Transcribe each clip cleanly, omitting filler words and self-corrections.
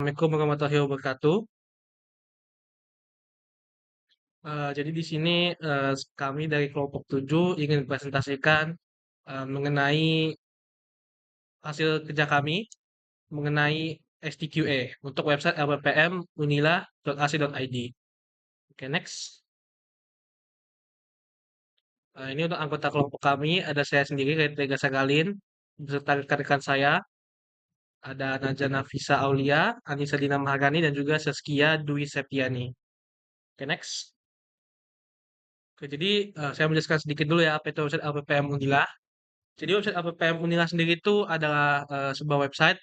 Assalamualaikum warahmatullahi wabarakatuh. Jadi di sini kami dari kelompok 7 ingin presentasikan mengenai hasil kerja kami mengenai STQA untuk website lppm.unila.ac.id. Oke, next. Ini untuk anggota kelompok kami, ada saya sendiri, Reza Sagalin, beserta rekan-rekan saya, ada Najwa Nafisa Aulia, Anissa Dina Maharani, dan juga Saskia Dwi Septiani. Oke, next. Oke, jadi saya menjelaskan sedikit dulu ya apa itu website LPPM Unila. Jadi website LPPM Unila sendiri itu adalah sebuah website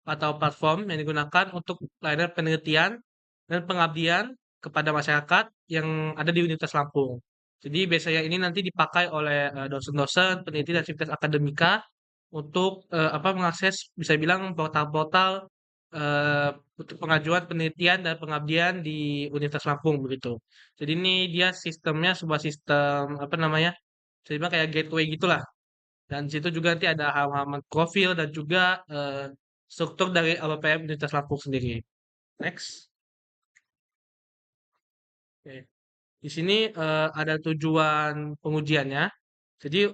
atau platform yang digunakan untuk layanan penelitian dan pengabdian kepada masyarakat yang ada di Universitas Lampung. Jadi biasanya ini nanti dipakai oleh dosen-dosen, peneliti dan sivitas akademika untuk apa mengakses bisa bilang portal-portal eh, untuk pengajuan penelitian dan pengabdian di Universitas Lampung begitu. Jadi ini dia sistemnya sebuah sistem apa namanya? Bisa dibilang kayak gateway gitulah. Dan di situ juga nanti ada halaman profil dan juga struktur dari LPM Universitas Lampung sendiri. Next. Oke. Di sini ada tujuan pengujiannya. Jadi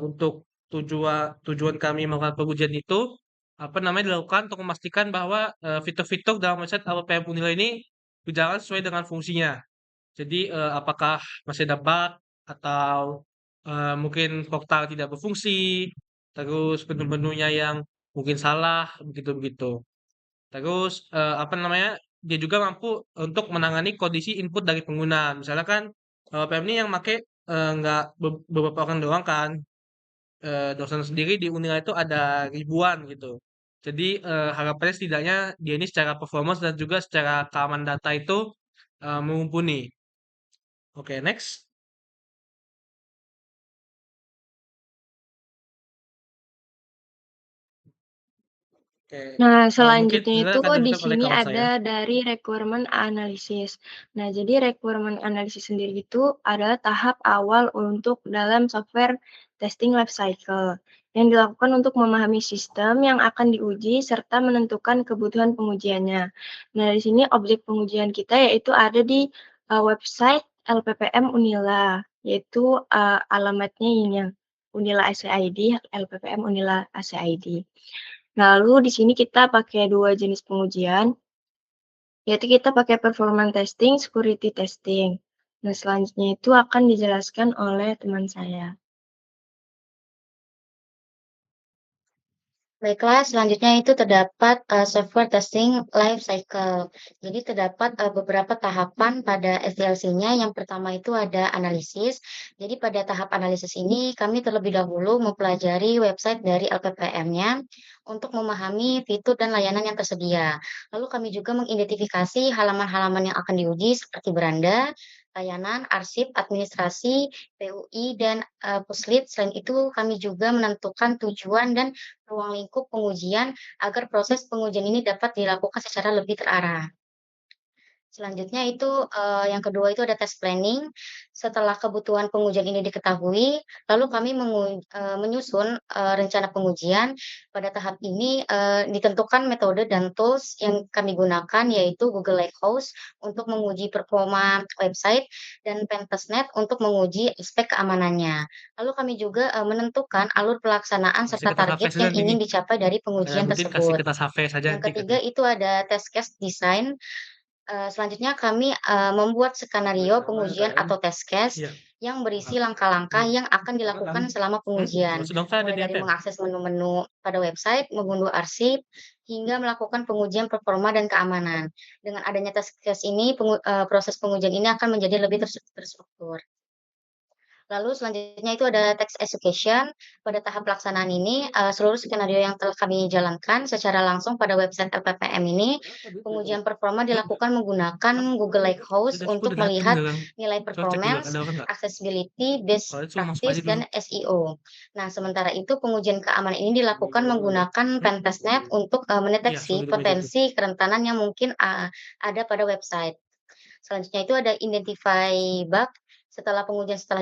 untuk tujuan kami melakukan pengujian itu apa namanya dilakukan untuk memastikan bahwa fitur-fitur dalam website LPM Unila ini berjalan sesuai dengan fungsinya. Jadi apakah masih ada bug atau mungkin portal tidak berfungsi, terus menu-menunya yang mungkin salah, begitu-begitu. Terus apa namanya? Dia juga mampu untuk menangani kondisi input dari pengguna. Misalnya kan PM ini yang make nggak beberapa orang doang kan. Dosen sendiri di Unila itu ada ribuan gitu. Jadi harapannya setidaknya dia ini secara performance dan juga secara keamanan data itu mumpuni. Oke, next. Oke, Nah, mungkin selanjutnya sebenarnya itu akan di dilanjutkan oleh sini kawan saya. ada dari requirement analysis. Nah, jadi requirement analysis sendiri itu adalah tahap awal untuk dalam software testing life cycle yang dilakukan untuk memahami sistem yang akan diuji serta menentukan kebutuhan pengujiannya. Nah, di sini objek pengujian kita yaitu ada di website LPPM Unila, yaitu alamatnya ini yang Unila ACID, LPPM Unila ACID. Lalu di sini kita pakai 2 jenis pengujian, yaitu kita pakai performance testing, security testing. Nah, selanjutnya itu akan dijelaskan oleh teman saya. Baiklah, selanjutnya itu terdapat software testing life cycle. Jadi terdapat beberapa tahapan pada SDLC-nya. Yang pertama itu ada analisis. Jadi pada tahap analisis ini kami terlebih dahulu mempelajari website dari LPPM-nya untuk memahami fitur dan layanan yang tersedia. Lalu kami juga mengidentifikasi halaman-halaman yang akan diuji seperti beranda, layanan, arsip, administrasi, PUI, dan puslit. Selain itu kami juga menentukan tujuan dan ruang lingkup pengujian agar proses pengujian ini dapat dilakukan secara lebih terarah. Selanjutnya itu, yang kedua itu ada test planning. Setelah kebutuhan pengujian ini diketahui, lalu kami menyusun, rencana pengujian. Pada tahap ini, ditentukan metode dan tools yang kami gunakan, yaitu Google Lighthouse untuk menguji performa website dan Pentestnet untuk menguji aspek keamanannya. Lalu kami juga, menentukan alur pelaksanaan Kasih serta kertas target HV yang saja ini. ingin dicapai dari Saya pengujian Butin kasih tersebut. kertas HV saja Yang nanti ketiga katanya. itu ada test case design. Selanjutnya kami, membuat skenario pengujian atau test case Iya. yang berisi langkah-langkah yang akan dilakukan selama pengujian, Sudah saya ada mulai di dari ATM. mengakses menu-menu pada website, mengunduh arsip, hingga melakukan pengujian performa dan keamanan. Dengan adanya test case ini, proses pengujian ini akan menjadi lebih terstruktur. Lalu selanjutnya itu ada text execution. Pada tahap pelaksanaan ini, seluruh skenario yang telah kami jalankan secara langsung pada website LPPM ini, pengujian performa dilakukan menggunakan Google Lighthouse Udah untuk udah datang melihat dalam. nilai Coba cek dulu performance, ada orang nggak? accessibility, best Kalau itu suruh masuk aja practice, dulu. dan SEO. Nah, sementara itu pengujian keamanan ini dilakukan menggunakan Pentestnet untuk Iya, suruh mendeteksi di meja itu. potensi kerentanan yang mungkin ada pada website. Selanjutnya itu ada identify bug. Setelah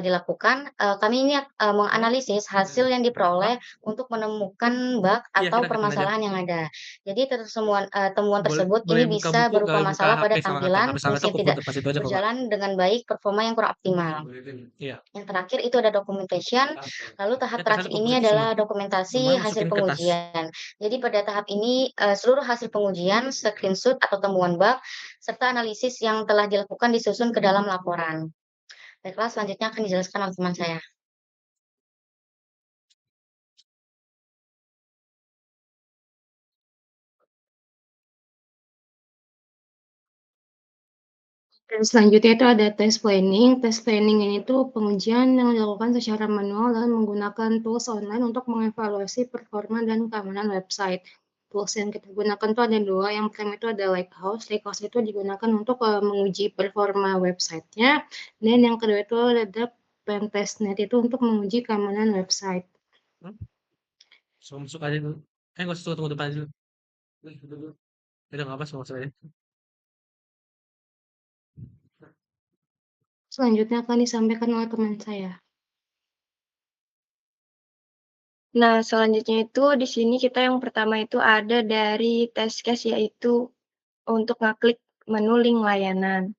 dilakukan, kami ini menganalisis hasil yang diperoleh untuk menemukan bug Iya, atau kita belajar. permasalahan yang ada. Jadi temuan Boleh tersebut boleh ini buka bisa buku, berupa kalian buka masalah HP pada sama laptop. HP tampilan, sama laptop fungsi yang aku tidak pas itu aja kok, Kak. berjalan dengan baik, performa yang kurang optimal. Iya. Yang terakhir itu ada documentation, lalu tahap Ya, tas terakhir aku ini itu semua. adalah dokumentasi Semua hasil masukin ke tas. pengujian. Jadi pada tahap ini, seluruh hasil pengujian, screenshot atau temuan bug, serta analisis yang telah dilakukan disusun ke dalam laporan. Baiklah, selanjutnya akan dijelaskan oleh teman saya. Dan selanjutnya itu ada test planning. Test planning ini tuh pengujian yang dilakukan secara manual dan menggunakan tools online untuk mengevaluasi performa dan keamanan website. Tools yang kita gunakan tuh ada dua. Yang pertama itu ada Lighthouse. Lighthouse itu digunakan untuk menguji performa websitenya. Dan yang kedua itu ada Pentestnet itu untuk menguji keamanan website. Hmm? Masuk aja dulu. Nggak usah tunggu depan dulu. Udah nggak apa, masuk aja. Selanjutnya akan disampaikan oleh teman saya. Nah, selanjutnya itu di sini kita yang pertama itu ada dari test case, yaitu untuk ngeklik menu link layanan.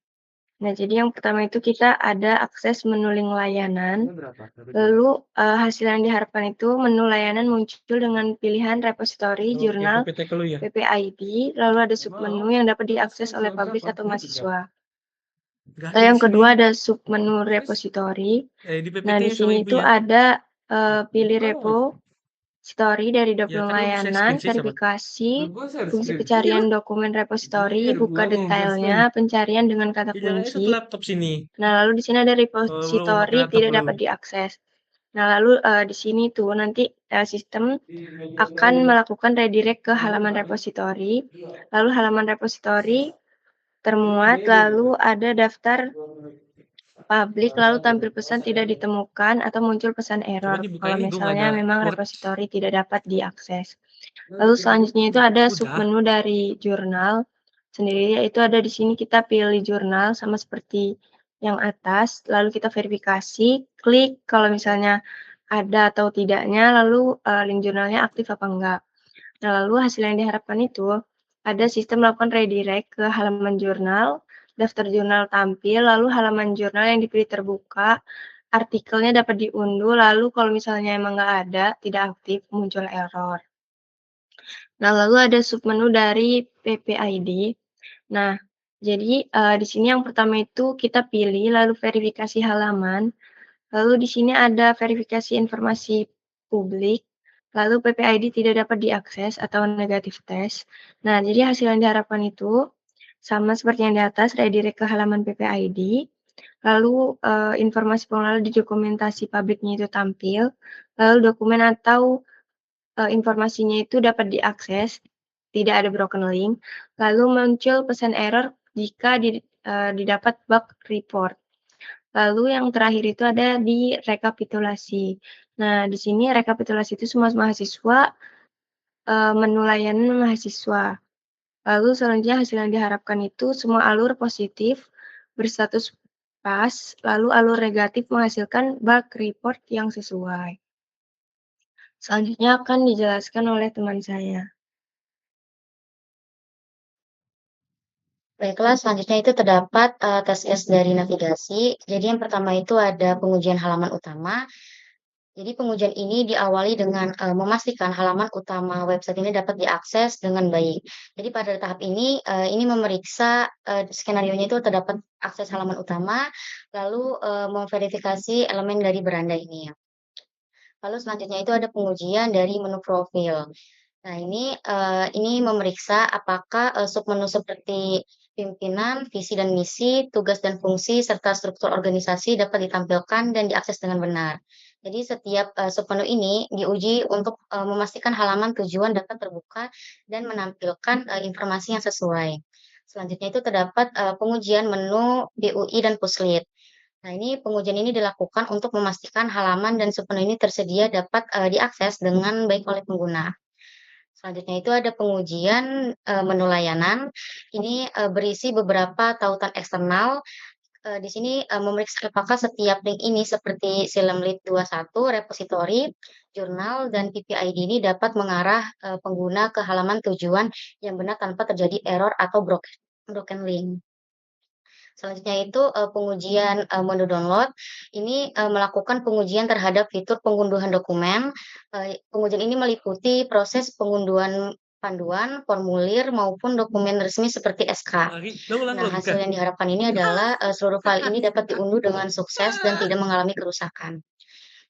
Nah, jadi yang pertama itu kita ada akses menu link layanan, lalu hasil yang diharapkan itu menu layanan muncul dengan pilihan repository, jurnal, PPT lu ya? PPID, lalu ada submenu yang dapat diakses oleh publik atau mahasiswa. Nggak Lalu ada yang di sini. kedua ada submenu repository. Di PPT Nah, di sama sini ibu itu ya. ada pilih repo story dari Ya dokumen kan lu bisa layanan, screenshot sama. verifikasi, fungsi pencarian dokumen repository, buka detailnya, pencarian dengan kata Ya jalan aja kunci. satu laptop sini. Nah, lalu di sini ada Kalau lu mau pakai repository laptop tidak lu. dapat diakses. Nah, lalu di sini tuh nanti sistem akan melakukan redirect ke halaman repository. Lalu halaman repository termuat, lalu ada daftar publik, lalu tampil pesan tidak ditemukan atau muncul pesan Coba error dibuka kalau ini, gue nggak misalnya ada memang Word. repository tidak dapat diakses. Lalu selanjutnya itu ada Udah. submenu dari jurnal sendiri, yaitu ada di sini kita pilih jurnal sama seperti yang atas, lalu kita verifikasi, klik kalau misalnya ada atau tidaknya, lalu link jurnalnya aktif apa enggak. Nah, lalu hasil yang diharapkan itu ada sistem melakukan redirect ke halaman jurnal, daftar jurnal tampil, lalu halaman jurnal yang dipilih terbuka, artikelnya dapat diunduh, lalu kalau misalnya emang nggak ada, tidak aktif, muncul error. Nah, lalu ada submenu dari PPID. Nah, jadi di sini yang pertama itu kita pilih, lalu verifikasi halaman, lalu di sini ada verifikasi informasi publik, lalu PPID tidak dapat diakses atau negatif test. Nah, jadi hasil yang diharapkan itu sama seperti yang di atas, redirect ke halaman PPID, lalu informasi pengelola di dokumentasi publiknya itu tampil, lalu dokumen atau informasinya itu dapat diakses, tidak ada broken link, lalu muncul pesan error jika didapat bug report. Lalu yang terakhir itu ada di rekapitulasi. Nah, di sini rekapitulasi itu semua mahasiswa, menu layanan mahasiswa. Lalu selanjutnya hasil yang diharapkan itu semua alur positif, berstatus pas, lalu alur negatif menghasilkan bug report yang sesuai. Selanjutnya akan dijelaskan oleh teman saya. Baiklah, selanjutnya itu terdapat tes case dari navigasi. Jadi yang pertama itu ada pengujian halaman utama. Jadi pengujian ini diawali dengan memastikan halaman utama website ini dapat diakses dengan baik. Jadi pada tahap ini memeriksa skenarionya itu terdapat akses halaman utama, lalu memverifikasi elemen dari beranda ini ya. Lalu selanjutnya itu ada pengujian dari menu profil. Nah ini memeriksa apakah submenu seperti pimpinan, visi dan misi, tugas dan fungsi, serta struktur organisasi dapat ditampilkan dan diakses dengan benar. Jadi setiap submenu ini diuji untuk memastikan halaman tujuan dapat terbuka dan menampilkan informasi yang sesuai. Selanjutnya itu terdapat pengujian menu BUI dan Puslit. Nah, pengujian ini dilakukan untuk memastikan halaman dan submenu ini tersedia dapat diakses dengan baik oleh pengguna. Selanjutnya itu ada pengujian menu layanan. Ini berisi beberapa tautan eksternal di sini, memeriksa apakah setiap link ini seperti Silemlip 21, repositori, jurnal, dan PPID ini dapat mengarah, pengguna ke halaman tujuan yang benar tanpa terjadi error atau broken link. Selanjutnya itu, pengujian, menu download. Ini, melakukan pengujian terhadap fitur pengunduhan dokumen. Pengujian ini meliputi proses pengunduhan panduan, formulir, maupun dokumen resmi seperti SK. Lagi lo ulang Nah, logika. hasil yang diharapkan ini adalah, seluruh file ini dapat diunduh dengan sukses dan tidak mengalami kerusakan.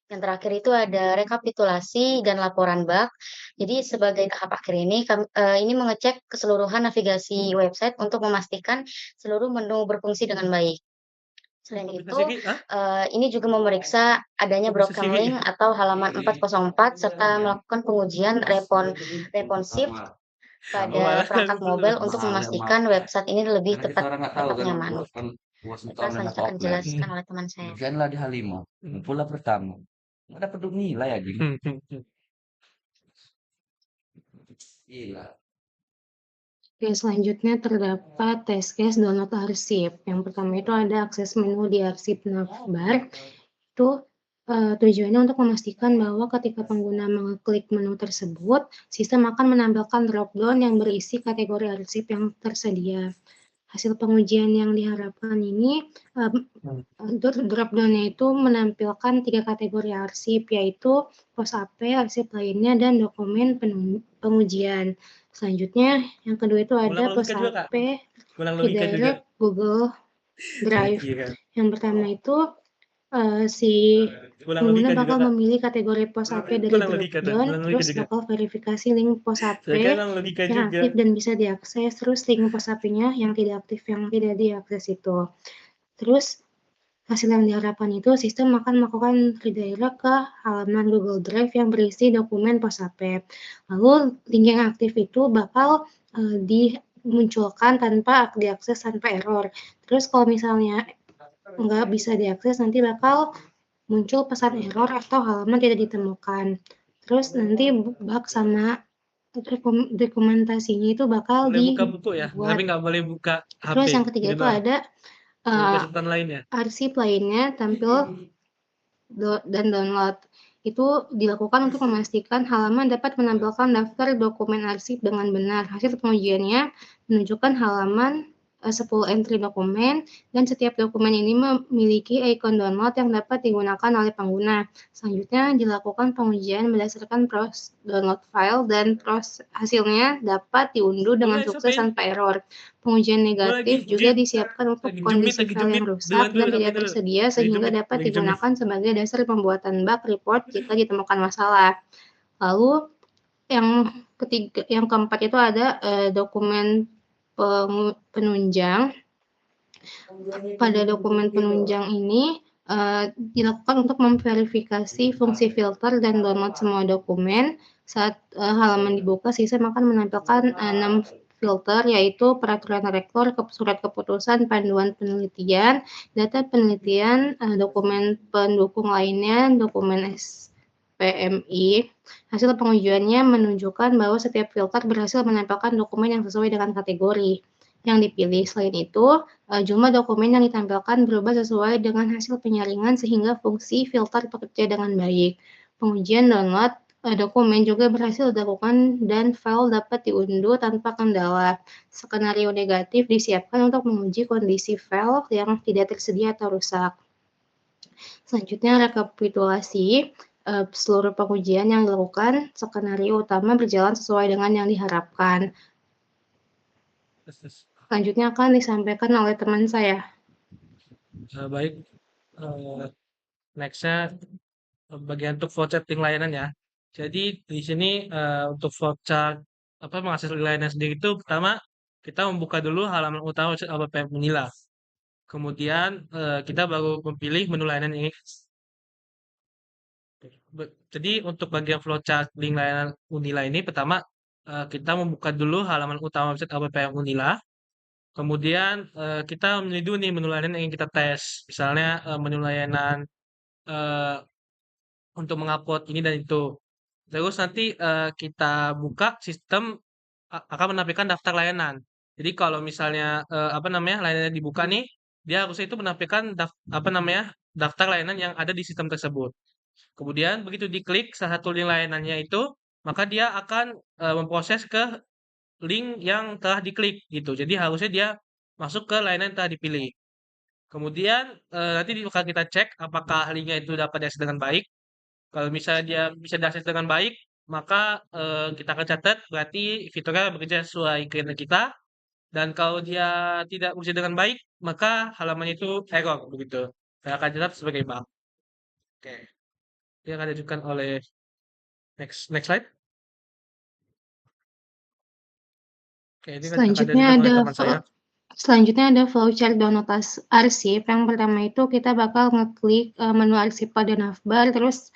Yang terakhir itu ada rekapitulasi dan laporan bug. Jadi sebagai tahap akhir ini ini mengecek keseluruhan navigasi website untuk memastikan seluruh menu berfungsi dengan baik. Selain Kok bisa itu, Siri? Hah? ini juga memeriksa adanya Kok bisa broken Siri? link atau halaman 404 serta melakukan pengujian responsif Oh, pada malah perangkat mobile untuk memastikan website ini lebih Karena kita orang nggak tahu kan, nyaman. luas Baiklah, online selanjutnya atau akan offline. dijelaskan oleh teman saya. Ujianlah di H5, pula pertama. Nggak dapat nilai aja. Gila. Oke, selanjutnya terdapat test case download arsip. Yang pertama itu ada akses menu di arsip navbar. Itu tujuannya untuk memastikan bahwa ketika pengguna mengklik menu tersebut, sistem akan menampilkan drop-down yang berisi kategori arsip yang tersedia. Hasil pengujian yang diharapkan ini, drop-down-nya itu menampilkan 3 kategori arsip, yaitu pos AP, arsip lainnya, dan dokumen pengujian. Selanjutnya, yang kedua itu ada Ulang pos logika juga, Kak. AP, Ulang logika juga. redirect, Google Drive. Iya kan? Yang pertama itu si Ulang pengguna logika juga, bakal Kak. memilih kategori pos AP dari Ulang logika tuh, drop-down, ulang logika terus juga. bakal verifikasi link pos AP Saya kan ulang logika yang juga. aktif dan bisa diakses, terus link pos AP-nya yang tidak aktif, yang tidak diakses itu. Terus hasil yang diharapkan itu sistem akan melakukan redirect ke halaman Google Drive yang berisi dokumen pos AP. Lalu link yang aktif itu bakal dimunculkan tanpa diakses tanpa error. Terus kalau misalnya nggak bisa diakses, nanti bakal muncul pesan error atau halaman tidak ditemukan. Terus nanti bug sama dokumentasinya itu bakal Boleh buka buku ya, dibuat. tapi nggak boleh buka HP. Terus yang ketiga Gitu itu doang. ada Buka catatan lainnya. arsip lainnya tampil dan download. Itu dilakukan untuk memastikan halaman dapat menampilkan daftar dokumen arsip dengan benar. Hasil pengujiannya menunjukkan halaman 10 entry dokumen, dan setiap dokumen ini memiliki ikon download yang dapat digunakan oleh pengguna. Selanjutnya dilakukan pengujian berdasarkan proses download file dan hasilnya dapat diunduh dengan Boleh, sukses Sopen. tanpa error. Pengujian Gue lagi negatif juga disiapkan untuk lagi kondisi lagi file yang jumit. rusak Duluan dan dulu, tidak Sopen dulu. tersedia Lagi sehingga jumit, dapat lagi jumit. digunakan sebagai dasar pembuatan bug report jika ditemukan masalah. Lalu yang keempat itu ada dokumen penunjang. Pada dokumen penunjang ini dilakukan untuk memverifikasi fungsi filter dan download semua dokumen. Saat halaman dibuka, sistem akan menampilkan 6 filter, yaitu peraturan rektor, surat keputusan, panduan penelitian, data penelitian, dokumen pendukung lainnya, dokumen SPMI. Hasil pengujiannya menunjukkan bahwa setiap filter berhasil menampilkan dokumen yang sesuai dengan kategori yang dipilih. Selain itu, jumlah dokumen yang ditampilkan berubah sesuai dengan hasil penyaringan sehingga fungsi filter bekerja dengan baik. Pengujian download dokumen juga berhasil dilakukan dan file dapat diunduh tanpa kendala. Skenario negatif disiapkan untuk menguji kondisi file yang tidak tersedia atau rusak. Selanjutnya rekapitulasi seluruh pengujian yang dilakukan. Skenario utama berjalan sesuai dengan yang diharapkan. Selanjutnya akan disampaikan oleh teman saya. Baik, nextnya bagian untuk flowchart link layanan ya. Jadi di sini untuk flowchart mengakses link layanan sendiri itu pertama kita membuka dulu halaman utama website ABPM Unila. Kemudian kita baru memilih menu layanan ini. Jadi untuk bagian flowchart link layanan Unila ini pertama kita membuka dulu halaman utama website ABPM Unila. Kemudian kita memilih dulu nih menu layanan yang ingin kita tes. Misalnya menu layanan untuk mengupload ini dan itu. Terus nanti kita buka sistem akan menampilkan daftar layanan. Jadi kalau misalnya layanannya dibuka nih, dia harusnya itu menampilkan daftar layanan yang ada di sistem tersebut. Kemudian begitu diklik salah satu link layanannya itu, maka dia akan memproses ke link yang telah diklik gitu. Jadi harusnya dia masuk ke layanan yang telah dipilih. Kemudian nanti bakal kita cek apakah linknya itu dapat diakses dengan baik. Kalau misalnya dia bisa diakses dengan baik, maka kita akan catat berarti fiturnya bekerja sesuai keinginan kita. Dan kalau dia tidak bekerja dengan baik, maka halaman itu error begitu. Saya akan catat sebagai bug. Oke, ini akan diajukan oleh next slide. Oke, ini akan Selanjutnya diajukan oleh ada teman saya. flowchart download arsip. Yang pertama itu kita bakal ngeklik menu arsip pada navbar, terus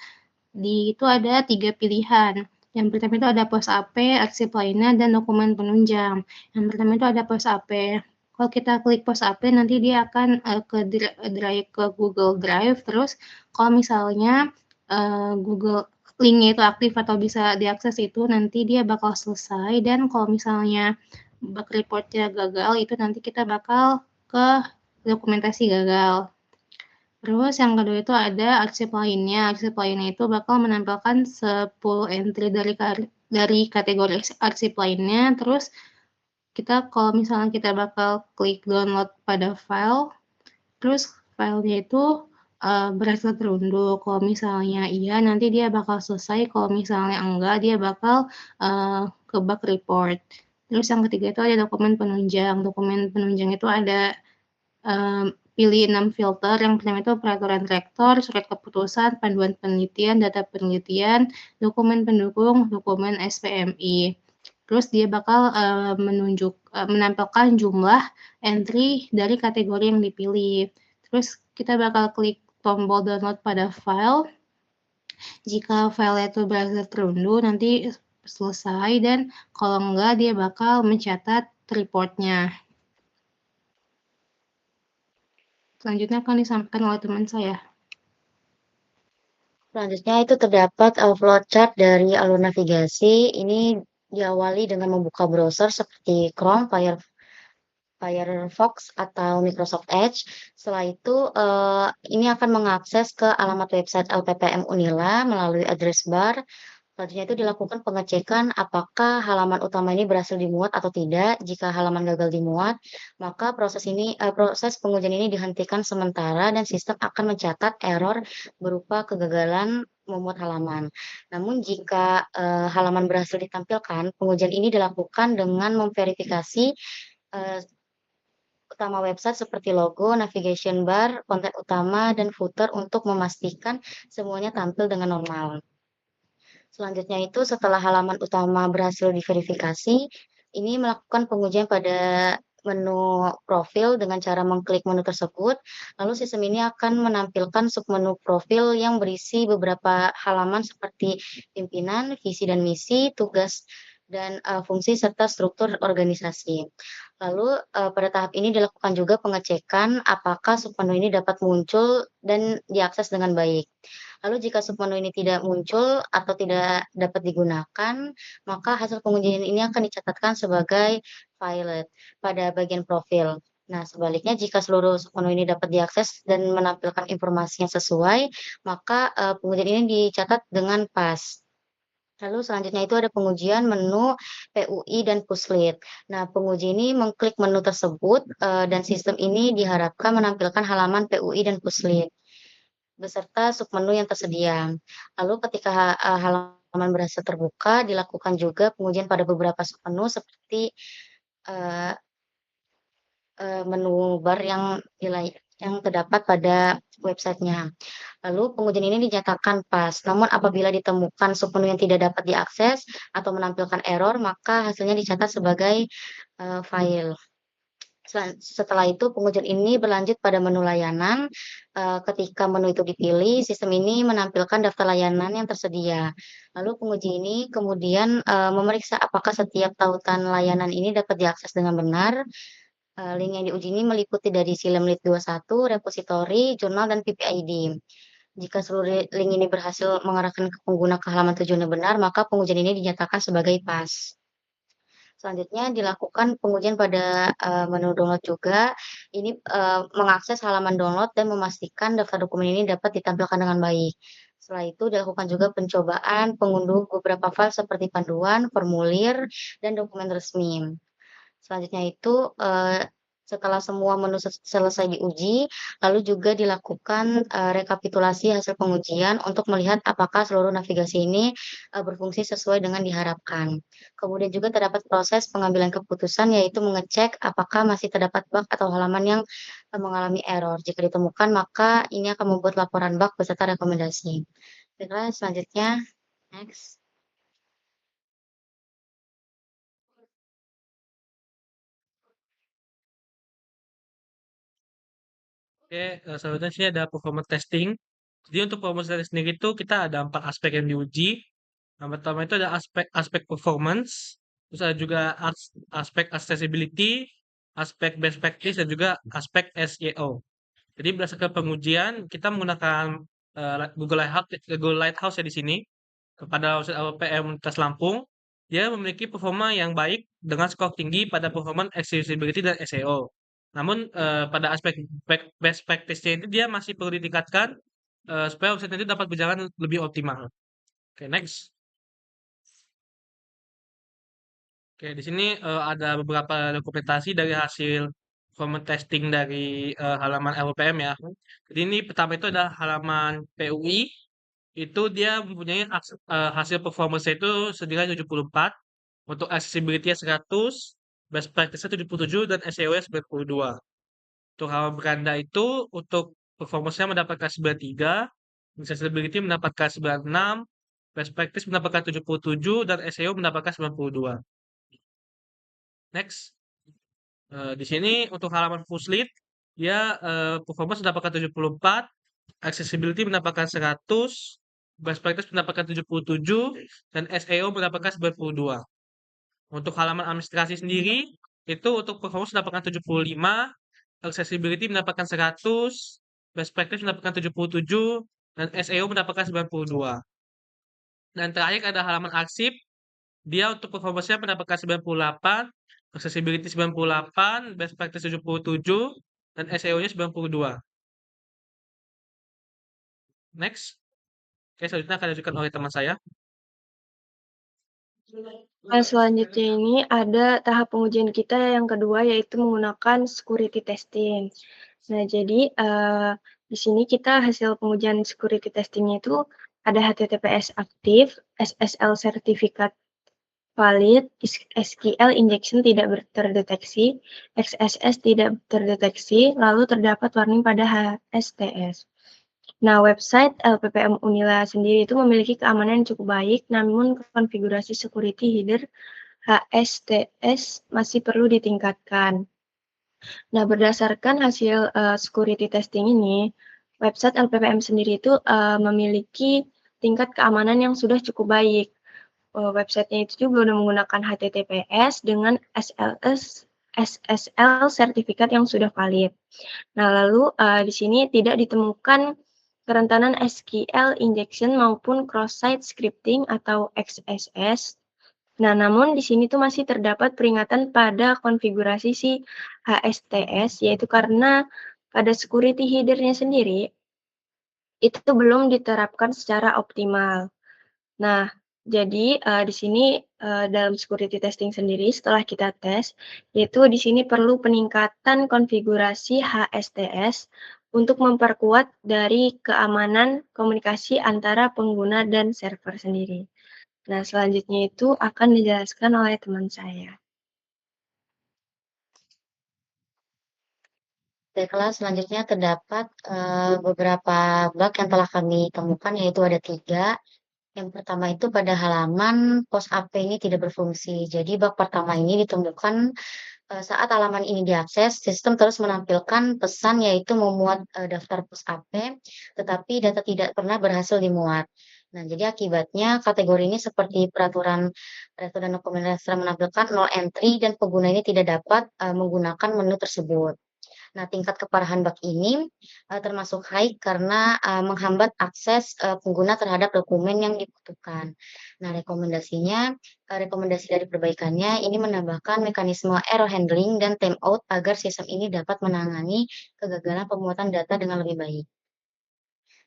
di itu ada 3 pilihan. Yang pertama itu ada pos AP, arsip lainnya, dan dokumen penunjang. Yang pertama itu ada pos AP. Kalau kita klik pos AP, nanti dia akan ke Google Drive. Terus kalau misalnya Google linknya itu aktif atau bisa diakses itu, nanti dia bakal selesai. Dan kalau misalnya bug reportnya gagal, itu nanti kita bakal ke dokumentasi gagal. Terus yang kedua itu ada arsip lainnya. Arsip lainnya itu bakal menampilkan 10 entry dari kategori arsip lainnya. Terus kalau misalnya kita bakal klik download pada file, terus filenya itu berhasil terunduh. Kalau misalnya iya, nanti dia bakal selesai. Kalau misalnya enggak, dia bakal ke bug report. Terus yang ketiga itu ada dokumen penunjang. Dokumen penunjang itu ada pilih 6 filter. Yang pertama itu peraturan rektor, surat keputusan, panduan penelitian, data penelitian, dokumen pendukung, dokumen SPMI. Terus dia bakal menampilkan jumlah entry dari kategori yang dipilih. Terus kita bakal klik tombol download pada file. Jika file itu berhasil terunduh, nanti selesai, dan kalau enggak dia bakal mencatat reportnya. Selanjutnya akan disampaikan oleh teman saya. Selanjutnya itu terdapat flowchart dari alur navigasi. Ini diawali dengan membuka browser seperti Chrome, Firefox atau Microsoft Edge. Setelah itu ini akan mengakses ke alamat website LPPM Unila melalui address bar. Selanjutnya itu dilakukan pengecekan apakah halaman utama ini berhasil dimuat atau tidak. Jika halaman gagal dimuat, maka proses pengujian ini dihentikan sementara dan sistem akan mencatat error berupa kegagalan memuat halaman. Namun jika halaman berhasil ditampilkan, pengujian ini dilakukan dengan memverifikasi utama website seperti logo, navigation bar, konten utama, dan footer untuk memastikan semuanya tampil dengan normal. Selanjutnya itu setelah halaman utama berhasil diverifikasi, ini melakukan pengujian pada menu profil dengan cara mengklik menu tersebut. Lalu sistem ini akan menampilkan submenu profil yang berisi beberapa halaman seperti pimpinan, visi dan misi, tugas dan fungsi serta struktur organisasi. Lalu pada tahap ini dilakukan juga pengecekan apakah submenu ini dapat muncul dan diakses dengan baik. Lalu jika submenu ini tidak muncul atau tidak dapat digunakan, maka hasil pengujian ini akan dicatatkan sebagai violet pada bagian profil. Nah, sebaliknya jika seluruh submenu ini dapat diakses dan menampilkan informasi yang sesuai, maka pengujian ini dicatat dengan pas. Lalu selanjutnya itu ada pengujian menu PUI dan Puslit. Nah, penguji ini mengklik menu tersebut dan sistem ini diharapkan menampilkan halaman PUI dan Puslit beserta submenu yang tersedia. Lalu ketika halaman berhasil terbuka, dilakukan juga pengujian pada beberapa submenu seperti eee menu bar yang terdapat pada websitenya. Lalu pengujian ini dinyatakan pas, namun apabila ditemukan submenu yang tidak dapat diakses atau menampilkan error, maka hasilnya dicatat sebagai file. Setelah itu pengujian ini berlanjut pada menu layanan. Ketika menu itu dipilih, sistem ini menampilkan daftar layanan yang tersedia. Lalu penguji ini kemudian memeriksa apakah setiap tautan layanan ini dapat diakses dengan benar. Link yang diuji ini meliputi dari Silemlit 21, repositori, jurnal, dan PPID. Jika seluruh link ini berhasil mengarahkan ke pengguna ke halaman tujuan yang benar, maka pengujian ini dinyatakan sebagai pas. Selanjutnya dilakukan pengujian pada, menu download juga. Ini, mengakses halaman download dan memastikan daftar dokumen ini dapat ditampilkan dengan baik. Setelah itu dilakukan juga pencobaan pengunduh beberapa file seperti panduan, formulir, dan dokumen resmi. Selanjutnya itu, setelah semua menu selesai diuji, lalu juga dilakukan, rekapitulasi hasil pengujian untuk melihat apakah seluruh navigasi ini, berfungsi sesuai dengan diharapkan. Kemudian juga terdapat proses pengambilan keputusan, yaitu mengecek apakah masih terdapat bug atau halaman yang, mengalami error. Jika ditemukan, maka ini akan membuat laporan bug beserta rekomendasi. Baiklah, selanjutnya, next. Oke, selanjutnya sini ada performance testing. Jadi untuk performance testing sendiri itu kita ada 4 aspek yang diuji. Yang pertama itu ada aspek performance, terus ada juga aspek accessibility, aspek best practice, dan juga aspek SEO. Jadi berdasarkan pengujian, kita menggunakan Google Lighthouse ya di sini kepada website LPM Universitas Lampung. Dia memiliki performa yang baik dengan skor tinggi pada performance accessibility dan SEO. Namun pada aspek best practice-nya itu dia masih perlu ditingkatkan supaya website itu dapat berjalan lebih optimal. Oke, next. Oke, di sini ada beberapa dokumentasi dari hasil performance testing dari halaman LPM ya. Jadi ini pertama itu ada halaman PUI, itu dia mempunyai hasil performance itu senilai 74, untuk accessibility-nya 100, best practice-nya 77, dan SEO-nya 92. Untuk halaman beranda itu, untuk performance-nya mendapatkan 93, accessibility mendapatkan 96, best practice mendapatkan 77, dan SEO mendapatkan 92. Next. Di sini untuk halaman Fuslid, dia performance mendapatkan 74, accessibility mendapatkan 100, best practice mendapatkan 77, dan SEO mendapatkan 92. Untuk halaman administrasi sendiri, itu untuk performance mendapatkan 75, accessibility mendapatkan 100, best practice mendapatkan 77, dan SEO mendapatkan 92. Dan terakhir ada halaman arsip, dia untuk performance-nya mendapatkan 98, accessibility 98, best practice 77, dan SEO-nya 92. Next. Oke, selanjutnya akan diajukan oleh teman saya. Nah, selanjutnya ini ada tahap pengujian kita yang kedua, yaitu menggunakan security testing. Nah, jadi di sini kita hasil pengujian security testingnya itu ada HTTPS aktif, SSL sertifikat valid, SQL injection tidak terdeteksi, XSS tidak terdeteksi, lalu terdapat warning pada HSTS. Nah, website LPPM Unila sendiri itu memiliki keamanan yang cukup baik, namun konfigurasi security header HSTS masih perlu ditingkatkan. Nah, berdasarkan hasil security testing ini, website LPPM sendiri itu memiliki tingkat keamanan yang sudah cukup baik. Websitenya itu juga udah menggunakan HTTPS dengan SSL sertifikat yang sudah valid. Nah, lalu di sini tidak ditemukan kerentanan SQL injection maupun cross-site scripting atau XSS. Nah, namun di sini tuh masih terdapat peringatan pada konfigurasi si HSTS, yaitu karena pada security header-nya sendiri itu belum diterapkan secara optimal. Nah, jadi di sini dalam security testing sendiri setelah kita tes, yaitu di sini perlu peningkatan konfigurasi HSTS untuk memperkuat dari keamanan komunikasi antara pengguna dan server sendiri. Nah, selanjutnya itu akan dijelaskan oleh teman saya. Baiklah, selanjutnya terdapat beberapa bug yang telah kami temukan, yaitu ada 3. Yang pertama itu pada halaman pos AP ini tidak berfungsi. Jadi bug pertama ini ditemukan saat halaman ini diakses, sistem terus menampilkan pesan yaitu memuat daftar pos AP, tetapi data tidak pernah berhasil dimuat. Nah, jadi akibatnya kategori ini seperti peraturan dokumen dasar menampilkan 0 entry dan pengguna ini tidak dapat menggunakan menu tersebut. Nah, tingkat keparahan bug ini termasuk high karena menghambat akses pengguna terhadap dokumen yang dibutuhkan. Nah, rekomendasi dari perbaikannya ini menambahkan mekanisme error handling dan timeout agar sistem ini dapat menangani kegagalan pemuatan data dengan lebih baik.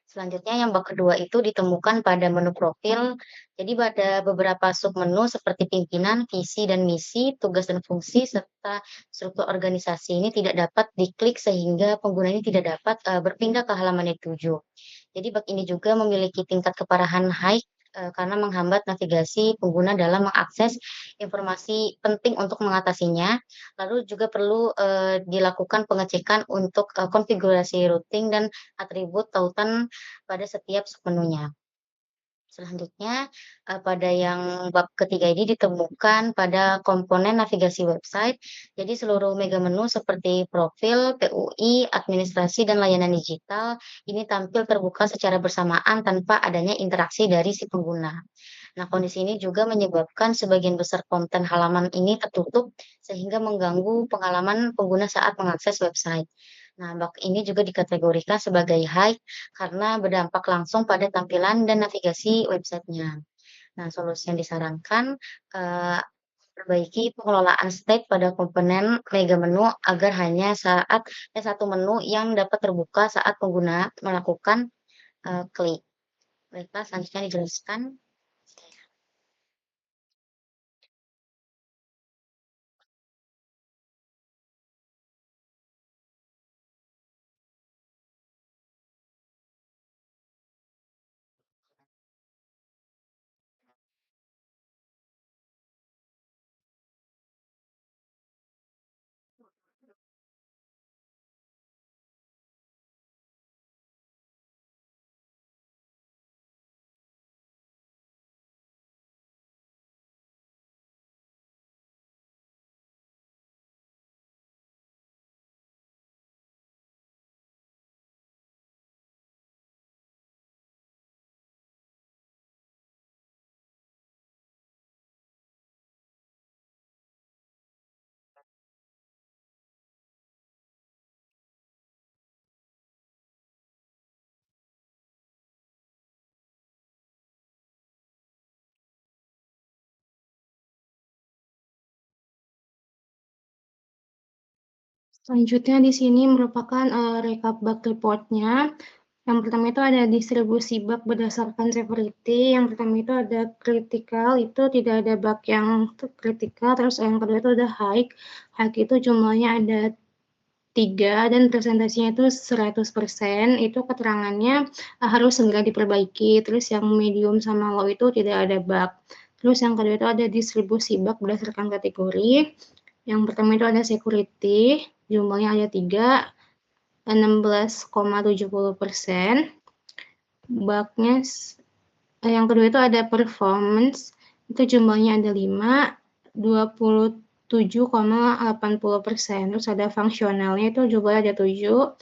Selanjutnya yang bug kedua itu ditemukan pada menu profil. Jadi pada beberapa submenu seperti pimpinan, visi dan misi, tugas dan fungsi, serta struktur organisasi ini tidak dapat diklik sehingga pengguna ini tidak dapat berpindah ke halaman yang dituju. Jadi bug ini juga memiliki tingkat keparahan high karena menghambat navigasi pengguna dalam mengakses informasi penting untuk mengatasinya. Lalu juga perlu dilakukan pengecekan untuk konfigurasi routing dan atribut tautan pada setiap submenunya. Selanjutnya, pada yang bab ketiga ini ditemukan pada komponen navigasi website. Jadi seluruh mega menu seperti profil, PUI, administrasi, dan layanan digital ini tampil terbuka secara bersamaan tanpa adanya interaksi dari si pengguna. Nah, kondisi ini juga menyebabkan sebagian besar konten halaman ini tertutup sehingga mengganggu pengalaman pengguna saat mengakses website. Nah, bug ini juga dikategorikan sebagai high karena berdampak langsung pada tampilan dan navigasi websitenya. Nah, solusi yang disarankan, perbaiki pengelolaan state pada komponen mega menu agar hanya satu menu yang dapat terbuka saat pengguna melakukan, klik. Baiklah, selanjutnya dijelaskan. Selanjutnya di sini merupakan rekap bug report-nya. Yang pertama itu ada distribusi bug berdasarkan severity. Yang pertama itu ada critical, itu tidak ada bug yang critical. Terus yang kedua itu ada high. High itu jumlahnya ada 3 dan presentasinya itu 100%. Itu keterangannya harus segera diperbaiki. Terus yang medium sama low itu tidak ada bug. Terus yang kedua itu ada distribusi bug berdasarkan kategori. Yang pertama itu ada security, jumlahnya ada 3, 16,70%. Bugnya yang kedua itu ada performance, itu jumlahnya ada 5, 27,80%. Terus ada fungsionalnya itu jumlahnya ada 7,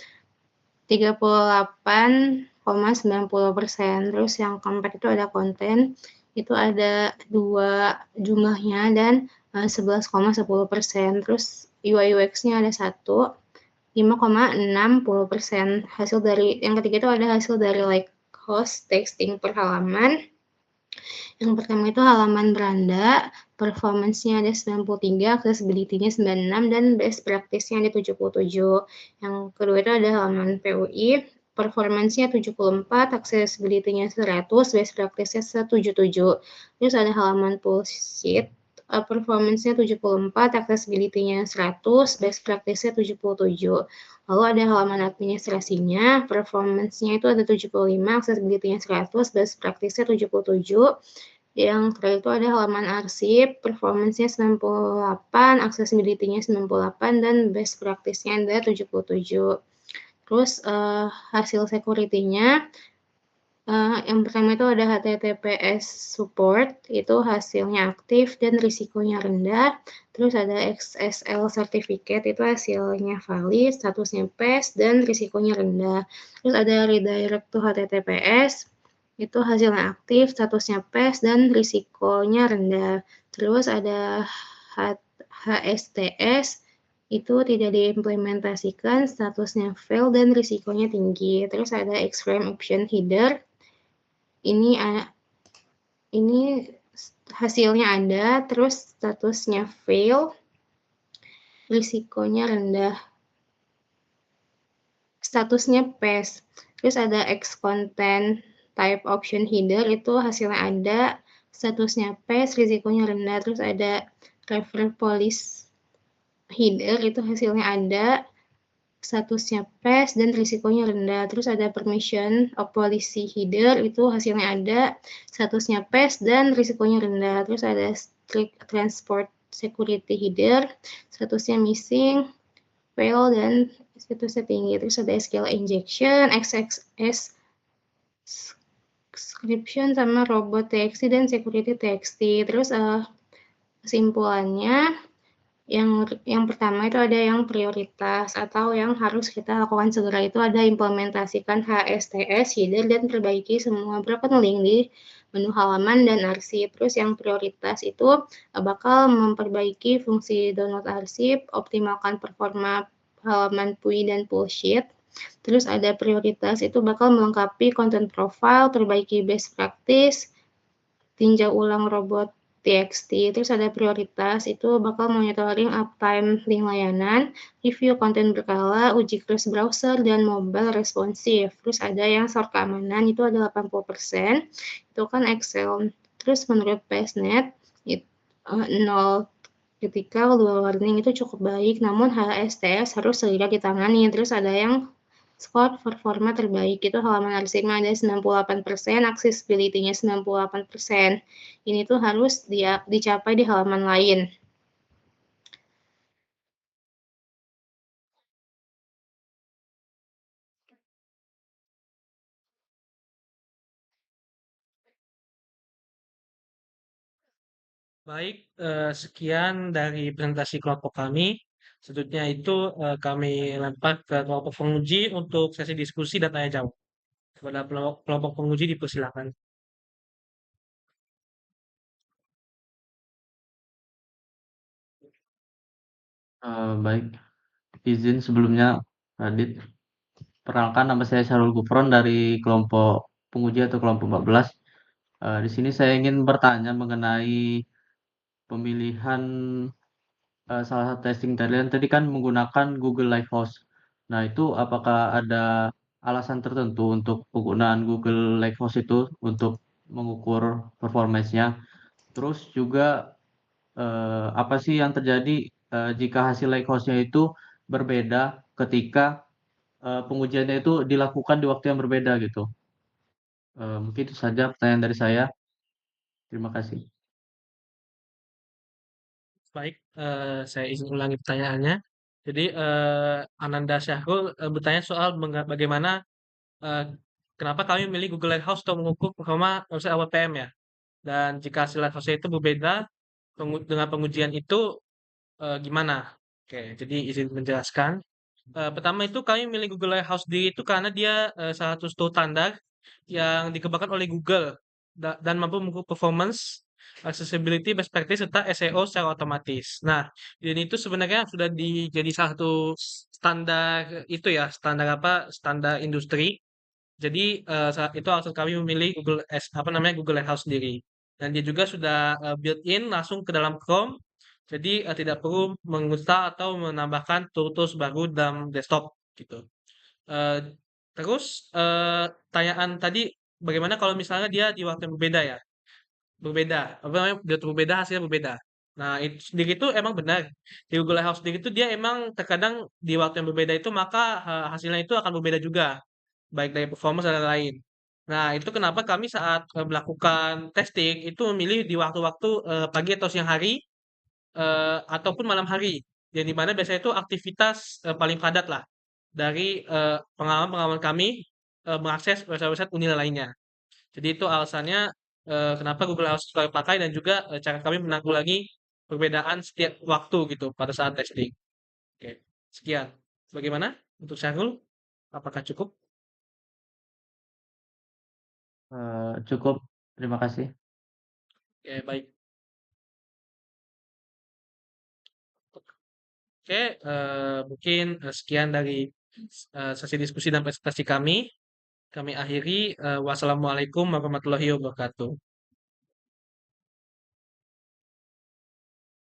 38,90%. Terus yang keempat itu ada konten, itu ada 2 jumlahnya dan 11,10%. Terus UI UX-nya ada 1, 5,60%. Hasil dari yang ketiga itu ada hasil dari like host texting per halaman. Yang pertama itu halaman beranda, performance-nya ada 93, accessibility-nya 96, dan best practice-nya ada 77. Yang kedua itu ada halaman PUI, performance-nya 74, accessibility-nya 100, best practice-nya 77. Terus ada halaman pull sheet, performance-nya 74, accessibility-nya 100, best practice-nya 77. Lalu ada halaman administrasinya, performance-nya itu ada 75, accessibility-nya 100, best practice-nya 77. Yang terakhir itu ada halaman arsip, performance-nya 98, accessibility-nya 98, dan best practice-nya ada 77. Terus hasil security-nya, yang pertama itu ada HTTPS support, itu hasilnya aktif dan risikonya rendah. Terus ada XSL certificate, itu hasilnya valid, statusnya pass, dan risikonya rendah. Terus ada redirect to HTTPS, itu hasilnya aktif, statusnya pass, dan risikonya rendah. Terus ada HSTS, itu tidak diimplementasikan, statusnya fail dan risikonya tinggi. Terus ada extreme option header. Ini hasilnya ada, terus statusnya fail, risikonya rendah. Statusnya pass. Terus ada X content type option header, itu hasilnya ada, statusnya pass, risikonya rendah. Terus ada refer police header, itu hasilnya ada, statusnya pass dan risikonya rendah. Terus ada permission of policy header, itu hasilnya ada, statusnya pass dan risikonya rendah. Terus ada strict transport security header, statusnya missing, fail dan statusnya tinggi. Terus ada SQL injection, XXS description sama robot TXT dan security TXT. Terus kesimpulannya yang pertama itu ada yang prioritas atau yang harus kita lakukan segera, itu ada implementasikan HSTS header dan perbaiki semua broken link di menu halaman dan arsip. Terus yang prioritas itu bakal memperbaiki fungsi download arsip, optimalkan performa halaman PUI dan pullsheet. Terus ada prioritas itu bakal melengkapi content profile, perbaiki best practice, tinjau ulang robot TXT. Terus ada prioritas itu bakal monitoring uptime link layanan, review konten berkala, uji crash browser dan mobile responsif. Terus ada yang sort keamanan, itu ada 80%, itu kan Excel. Terus menurut PSNet 0 critical, 2 warning itu cukup baik, namun HSTS harus segera ditangani. Terus ada yang skor performa terbaik, itu halaman arsipnya ada 98%, accessibility-nya 98%. Ini tuh harus dicapai di halaman lain. Baik, sekian dari presentasi kelompok kami. Selanjutnya itu kami lempar ke kelompok penguji untuk sesi diskusi dan tanya jawab. Kepada kelompok penguji dipersilakan. Baik, izin sebelumnya, Radit. Perkenalkan, nama saya Syahrul Gufron dari kelompok penguji atau kelompok 14. Di sini saya ingin bertanya mengenai pemilihan salah satu testing tadi kan menggunakan Google Lighthouse. Nah, itu apakah ada alasan tertentu untuk penggunaan Google Lighthouse itu untuk mengukur performance-nya? Terus juga apa sih yang terjadi jika hasil Lighthouse-nya itu berbeda ketika pengujiannya itu dilakukan di waktu yang berbeda gitu? Mungkin itu saja pertanyaan dari saya. Terima kasih. Baik, saya izin ulangi pertanyaannya. Jadi, Ananda Syahrul bertanya soal bagaimana eh, kenapa kami memilih Google Lighthouse untuk mengukur performa website AWPM ya. Dan jika hasil Lighthouse itu berbeda dengan pengujian itu gimana? Oke, jadi izin menjelaskan. Pertama itu kami memilih Google Lighthouse D itu karena dia salah satu standar yang dikembangkan oleh Google dan mampu mengukur performance, accessibility, best practice, serta SEO secara otomatis. Nah, ini itu sebenarnya sudah jadi salah satu standar itu ya, standar apa? Standar industri. Jadi saat itu alasan kami memilih Google Lighthouse sendiri. Dan dia juga sudah built-in langsung ke dalam Chrome. Jadi tidak perlu menginstal atau menambahkan tools baru dalam desktop gitu. Eh, terus tanyaan tadi bagaimana kalau misalnya dia di waktu yang berbeda ya? Berbeda, apa namanya? Dia berbeda hasilnya berbeda. Nah, itu sendiri itu emang benar. Di Google Lighthouse sendiri itu dia emang terkadang di waktu yang berbeda itu maka hasilnya itu akan berbeda juga baik dari performance dan lain-lain. Nah, itu kenapa kami saat melakukan testing itu memilih di waktu-waktu pagi atau siang hari ataupun malam hari. Yang dimana biasanya itu aktivitas paling padat lah dari pengalaman-pengalaman kami mengakses website-website Unila lainnya. Jadi itu alasannya kenapa Google harus kami pakai dan juga cara kami menanggulangi perbedaan setiap waktu gitu pada saat testing. Oke, sekian. Bagaimana untuk Syahrul? Apakah cukup? Cukup, terima kasih. Oke, baik. Oke, mungkin sekian dari sesi diskusi dan presentasi kami. Kami akhiri. Wassalamualaikum warahmatullahi wabarakatuh.